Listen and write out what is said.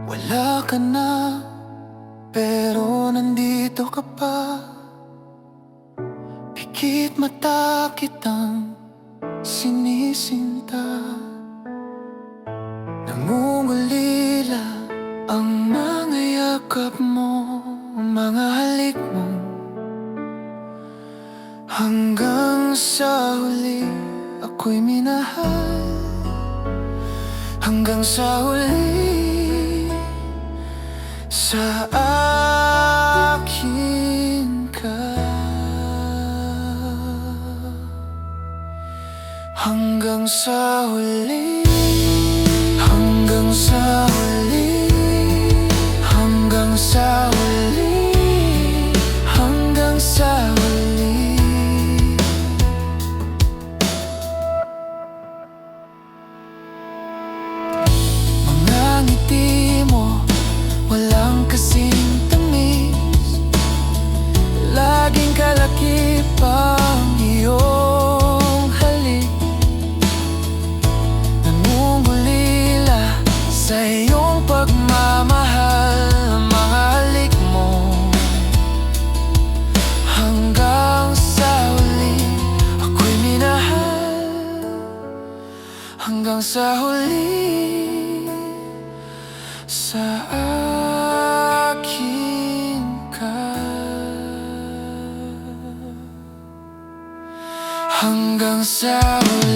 Wala ka na, pero nandito ka pa. Pikit mata kitang sinisinta. Nangungulila ang mga yakap mo, mga halik mo, hanggang sa huli ako'y minahal. Hanggang sa huli, sa akin ka. Hanggang sa huli, hanggang sa huli, hanggang sa huli, hanggang sa huli. Mga ngiti mo, walang kasing tamis. Laging kalakip ang iyong halik. Nangungulila sa iyong pagmamahal, mga halik mo. Hanggang sa huli ako'y minahal. Hanggang sa huli, sa akin ka. Hanggang sa huli.